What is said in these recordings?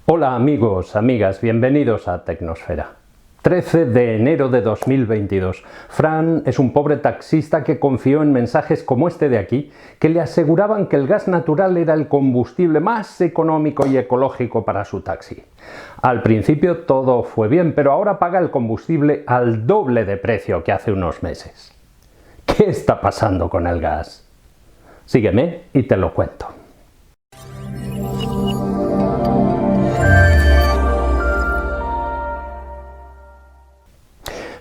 Hola amigos, amigas, bienvenidos a Tecnosfera. 13 de enero de 2022. Fran es un pobre taxista que confió en mensajes como este de aquí, que le aseguraban que el gas natural era el combustible más económico y ecológico para su taxi. Al principio todo fue bien, pero ahora paga el combustible al doble de precio que hace unos meses. ¿Qué está pasando con el gas? Sígueme y te lo cuento.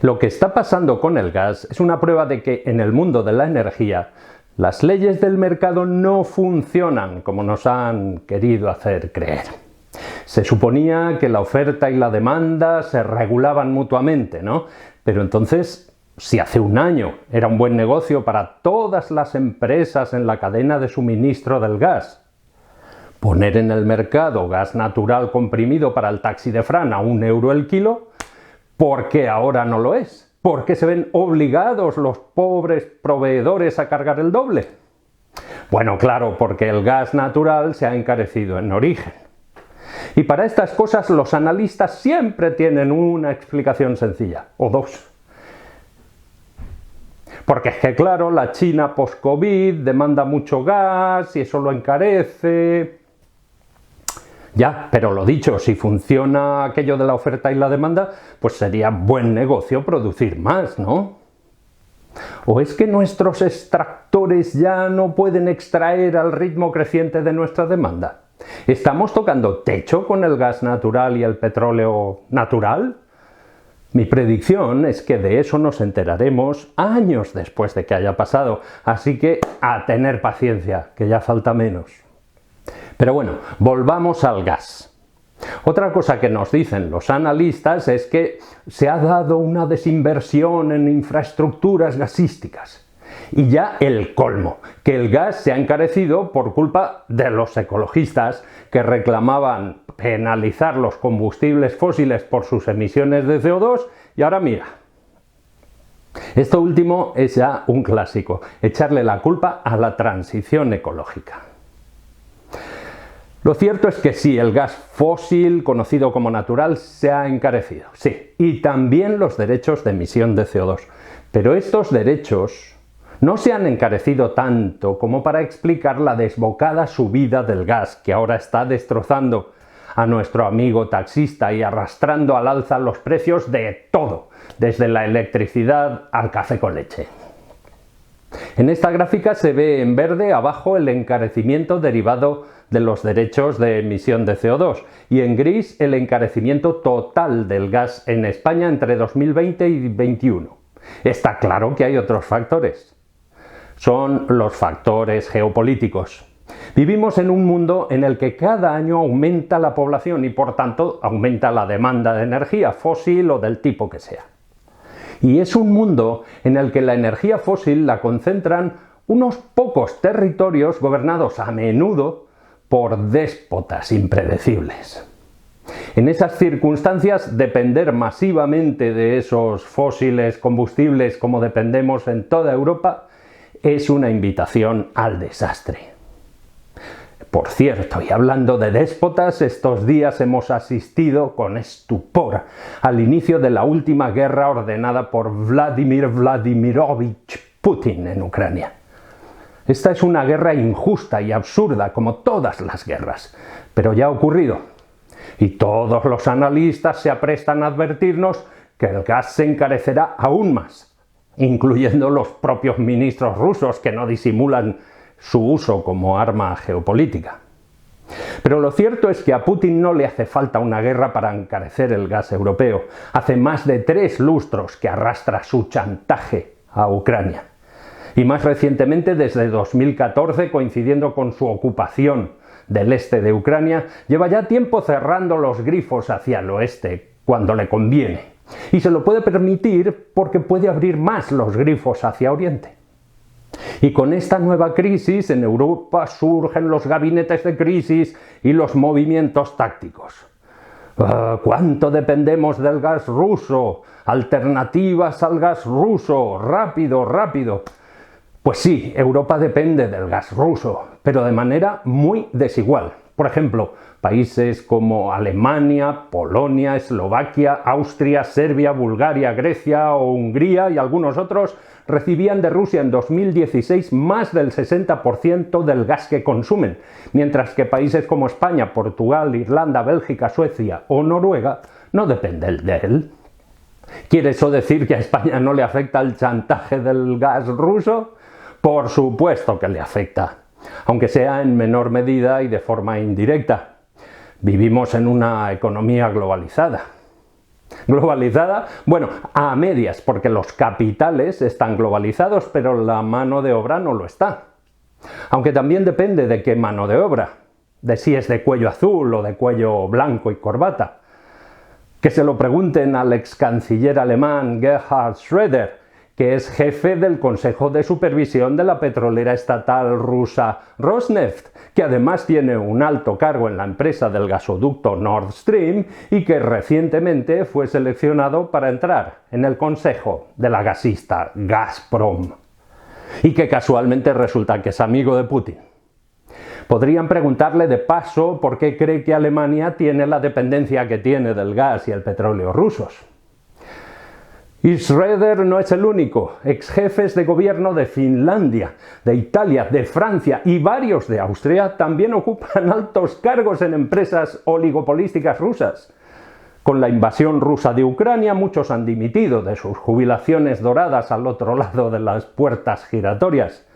Lo que está pasando con el gas es una prueba de que en el mundo de la energía las leyes del mercado no funcionan como nos han querido hacer creer. Se suponía que la oferta y la demanda se regulaban mutuamente, ¿no? Pero entonces, si hace un año era un buen negocio para todas las empresas en la cadena de suministro del gas, poner en el mercado gas natural comprimido para el taxi de Fran a €1 el kilo, ¿por qué ahora no lo es? ¿Por qué se ven obligados los pobres proveedores a cargar el doble? Bueno, claro, porque el gas natural se ha encarecido en origen. Y para estas cosas los analistas siempre tienen una explicación sencilla, o dos. Porque es que, claro, la China post-COVID demanda mucho gas y eso lo encarece. Ya, pero lo dicho, si funciona aquello de la oferta y la demanda, pues sería buen negocio producir más, ¿no? ¿O es que nuestros extractores ya no pueden extraer al ritmo creciente de nuestra demanda? ¿Estamos tocando techo con el gas natural y el petróleo natural? Mi predicción es que de eso nos enteraremos años después de que haya pasado, así que a tener paciencia, que ya falta menos. Pero bueno, volvamos al gas. Otra cosa que nos dicen los analistas es que se ha dado una desinversión en infraestructuras gasísticas. Y ya el colmo, que el gas se ha encarecido por culpa de los ecologistas que reclamaban penalizar los combustibles fósiles por sus emisiones de CO2 y ahora mira. Esto último es ya un clásico, echarle la culpa a la transición ecológica. Lo cierto es que sí, el gas fósil, conocido como natural, se ha encarecido, sí, y también los derechos de emisión de CO2. Pero estos derechos no se han encarecido tanto como para explicar la desbocada subida del gas que ahora está destrozando a nuestro amigo taxista y arrastrando al alza los precios de todo, desde la electricidad al café con leche. En esta gráfica se ve en verde abajo el encarecimiento derivado de los derechos de emisión de CO2 y en gris el encarecimiento total del gas en España entre 2020 y 2021. Está claro que hay otros factores. Son los factores geopolíticos. Vivimos en un mundo en el que cada año aumenta la población y por tanto aumenta la demanda de energía fósil o del tipo que sea. Y es un mundo en el que la energía fósil la concentran unos pocos territorios gobernados a menudo por déspotas impredecibles. En esas circunstancias, depender masivamente de esos fósiles combustibles como dependemos en toda Europa es una invitación al desastre. Por cierto, y hablando de déspotas, estos días hemos asistido con estupor al inicio de la última guerra ordenada por Vladimir Vladimirovich Putin en Ucrania. Esta es una guerra injusta y absurda, como todas las guerras, pero ya ha ocurrido. Y todos los analistas se aprestan a advertirnos que el gas se encarecerá aún más, incluyendo los propios ministros rusos que no disimulan su uso como arma geopolítica. Pero lo cierto es que a Putin no le hace falta una guerra para encarecer el gas europeo. Hace más de 3 lustros que arrastra su chantaje a Ucrania. Y más recientemente, desde 2014, coincidiendo con su ocupación del este de Ucrania, lleva ya tiempo cerrando los grifos hacia el oeste, cuando le conviene. Y se lo puede permitir porque puede abrir más los grifos hacia Oriente. Y con esta nueva crisis en Europa surgen los gabinetes de crisis y los movimientos tácticos. ¿Cuánto dependemos del gas ruso? Alternativas al gas ruso, rápido, rápido. Pues sí, Europa depende del gas ruso, pero de manera muy desigual. Por ejemplo, países como Alemania, Polonia, Eslovaquia, Austria, Serbia, Bulgaria, Grecia o Hungría y algunos otros recibían de Rusia en 2016 más del 60% del gas que consumen, mientras que países como España, Portugal, Irlanda, Bélgica, Suecia o Noruega no dependen de él. ¿Quiere eso decir que a España no le afecta el chantaje del gas ruso? Por supuesto que le afecta, aunque sea en menor medida y de forma indirecta. Vivimos en una economía globalizada. ¿Globalizada? Bueno, a medias, porque los capitales están globalizados, pero la mano de obra no lo está. Aunque también depende de qué mano de obra, de si es de cuello azul o de cuello blanco y corbata. Que se lo pregunten al ex canciller alemán Gerhard Schröder, que es jefe del Consejo de Supervisión de la petrolera estatal rusa Rosneft, que además tiene un alto cargo en la empresa del gasoducto Nord Stream y que recientemente fue seleccionado para entrar en el consejo de la gasista Gazprom. Y que casualmente resulta que es amigo de Putin. Podrían preguntarle de paso por qué cree que Alemania tiene la dependencia que tiene del gas y el petróleo rusos. Y Schröder no es el único. Exjefes de gobierno de Finlandia, de Italia, de Francia y varios de Austria también ocupan altos cargos en empresas oligopolísticas rusas. Con la invasión rusa de Ucrania, muchos han dimitido de sus jubilaciones doradas al otro lado de las puertas giratorias.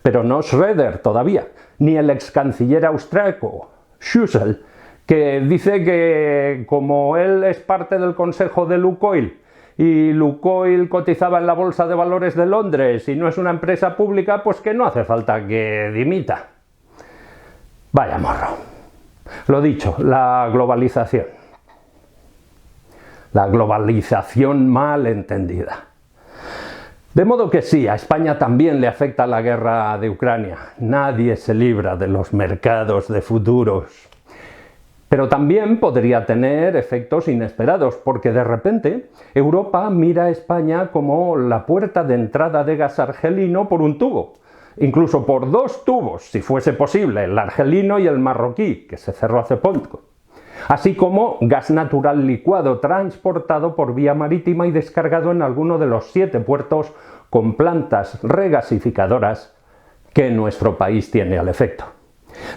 Pero no Schröder todavía, ni el ex canciller austriaco Schüssel, que dice que como él es parte del consejo de Lukoil, y Lukoil cotizaba en la Bolsa de Valores de Londres y no es una empresa pública, pues que no hace falta que dimita. Vaya morro. Lo dicho, la globalización. La globalización mal entendida. De modo que sí, a España también le afecta la guerra de Ucrania. Nadie se libra de los mercados de futuros. Pero también podría tener efectos inesperados, porque de repente Europa mira a España como la puerta de entrada de gas argelino por un tubo, incluso por dos tubos, si fuese posible, el argelino y el marroquí, que se cerró hace poco, así como gas natural licuado transportado por vía marítima y descargado en alguno de los 7 puertos con plantas regasificadoras que nuestro país tiene al efecto.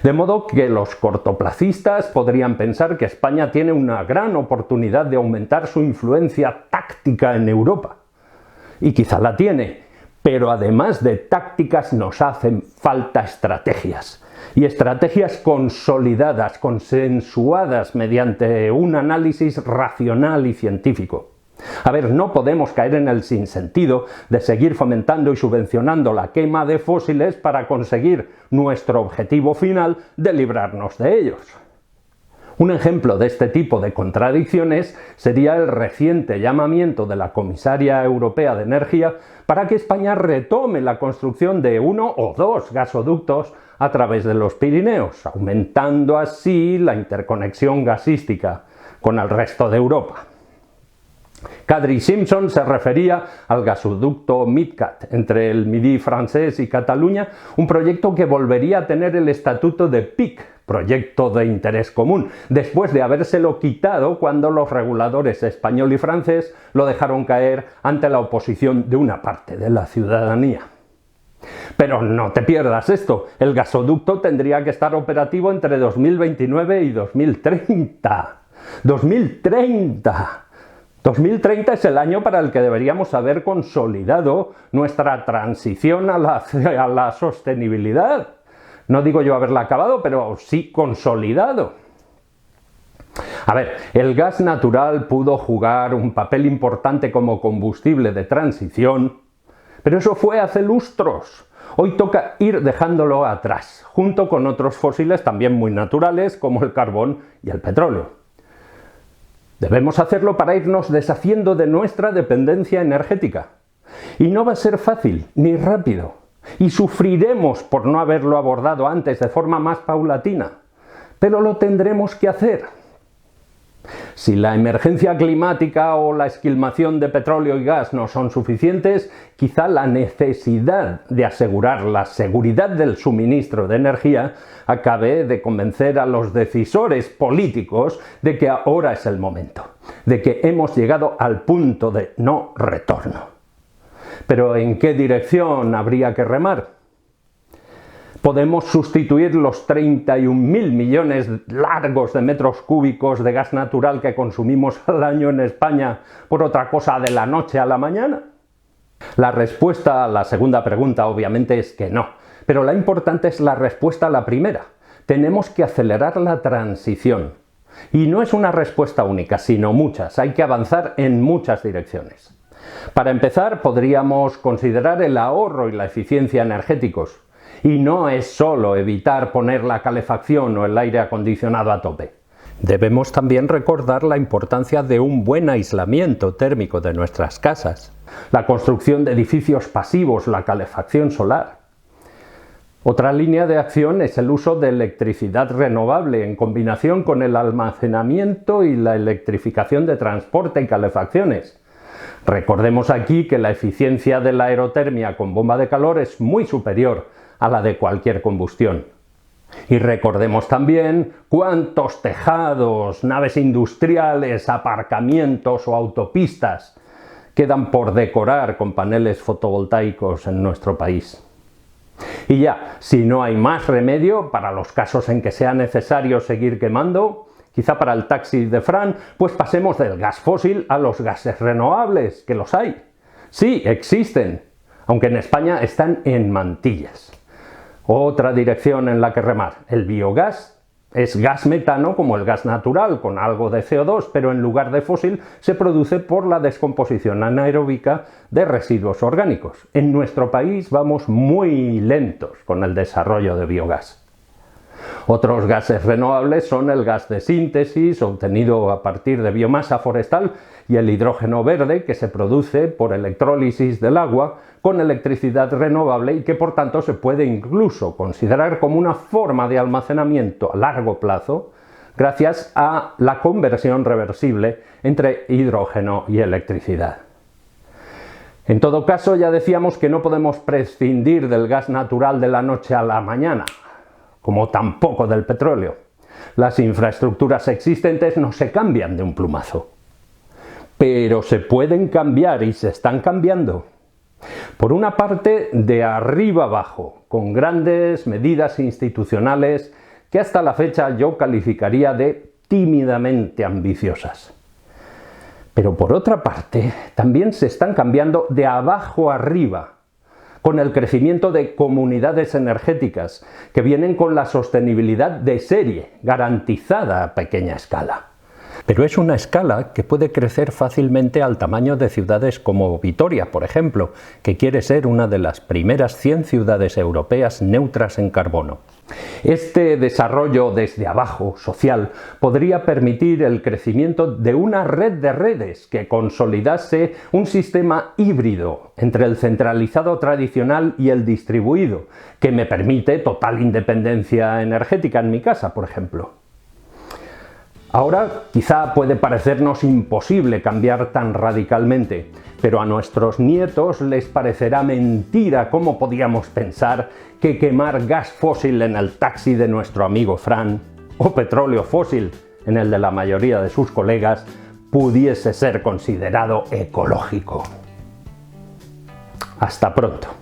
De modo que los cortoplacistas podrían pensar que España tiene una gran oportunidad de aumentar su influencia táctica en Europa. Y quizá la tiene, pero además de tácticas nos hacen falta estrategias. Y estrategias consolidadas, consensuadas mediante un análisis racional y científico. A ver, no podemos caer en el sinsentido de seguir fomentando y subvencionando la quema de fósiles para conseguir nuestro objetivo final de librarnos de ellos. Un ejemplo de este tipo de contradicciones sería el reciente llamamiento de la comisaria europea de Energía para que España retome la construcción de 1 o 2 gasoductos a través de los Pirineos, aumentando así la interconexión gasística con el resto de Europa. Kadri Simpson se refería al gasoducto MidCat entre el Midi francés y Cataluña, un proyecto que volvería a tener el estatuto de PIC, proyecto de interés común, después de habérselo quitado cuando los reguladores español y francés lo dejaron caer ante la oposición de una parte de la ciudadanía. Pero no te pierdas esto, el gasoducto tendría que estar operativo entre 2029 y 2030. ¡2030! 2030 es el año para el que deberíamos haber consolidado nuestra transición a la sostenibilidad. No digo yo haberla acabado, pero sí consolidado. A ver, el gas natural pudo jugar un papel importante como combustible de transición, pero eso fue hace lustros. Hoy toca ir dejándolo atrás, junto con otros fósiles también muy naturales como el carbón y el petróleo. Debemos hacerlo para irnos deshaciendo de nuestra dependencia energética. Y no va a ser fácil ni rápido. Y sufriremos por no haberlo abordado antes de forma más paulatina. Pero lo tendremos que hacer. Si la emergencia climática o la esquilmación de petróleo y gas no son suficientes, quizá la necesidad de asegurar la seguridad del suministro de energía acabe de convencer a los decisores políticos de que ahora es el momento, de que hemos llegado al punto de no retorno. Pero ¿en qué dirección habría que remar? Podemos sustituir los 31.000 millones largos de metros cúbicos de gas natural que consumimos al año en España por otra cosa de la noche a la mañana. La respuesta a la segunda pregunta obviamente es que no, pero la importante es la respuesta a la primera. Tenemos que acelerar la transición. Y no es una respuesta única, sino muchas. Hay que avanzar en muchas direcciones. Para empezar, podríamos considerar el ahorro y la eficiencia energéticos. Y no es solo evitar poner la calefacción o el aire acondicionado a tope. Debemos también recordar la importancia de un buen aislamiento térmico de nuestras casas, la construcción de edificios pasivos, la calefacción solar. Otra línea de acción es el uso de electricidad renovable en combinación con el almacenamiento y la electrificación de transporte y calefacciones. Recordemos aquí que la eficiencia de la aerotermia con bomba de calor es muy superior a la de cualquier combustión. Y recordemos también cuántos tejados, naves industriales, aparcamientos o autopistas quedan por decorar con paneles fotovoltaicos en nuestro país. Y ya, si no hay más remedio, para los casos en que sea necesario seguir quemando, quizá para el taxi de Fran, pues pasemos del gas fósil a los gases renovables, que los hay. Sí, existen, aunque en España están en mantillas. Otra dirección en la que remar, el biogás. Es gas metano como el gas natural, con algo de CO2, pero en lugar de fósil se produce por la descomposición anaeróbica de residuos orgánicos. En nuestro país vamos muy lentos con el desarrollo de biogás. Otros gases renovables son el gas de síntesis, obtenido a partir de biomasa forestal, y el hidrógeno verde, que se produce por electrólisis del agua con electricidad renovable y que por tanto se puede incluso considerar como una forma de almacenamiento a largo plazo gracias a la conversión reversible entre hidrógeno y electricidad. En todo caso, ya decíamos que no podemos prescindir del gas natural de la noche a la mañana, como tampoco del petróleo. Las infraestructuras existentes no se cambian de un plumazo, pero se pueden cambiar y se están cambiando. Por una parte, de arriba abajo, con grandes medidas institucionales que hasta la fecha yo calificaría de tímidamente ambiciosas. Pero por otra parte, también se están cambiando de abajo arriba, con el crecimiento de comunidades energéticas que vienen con la sostenibilidad de serie, garantizada a pequeña escala. Pero es una escala que puede crecer fácilmente al tamaño de ciudades como Vitoria, por ejemplo, que quiere ser una de las primeras 100 ciudades europeas neutras en carbono. Este desarrollo desde abajo, social, podría permitir el crecimiento de una red de redes que consolidase un sistema híbrido entre el centralizado tradicional y el distribuido, que me permite total independencia energética en mi casa, por ejemplo. Ahora quizá puede parecernos imposible cambiar tan radicalmente, pero a nuestros nietos les parecerá mentira cómo podíamos pensar que quemar gas fósil en el taxi de nuestro amigo Fran, o petróleo fósil en el de la mayoría de sus colegas, pudiese ser considerado ecológico. Hasta pronto.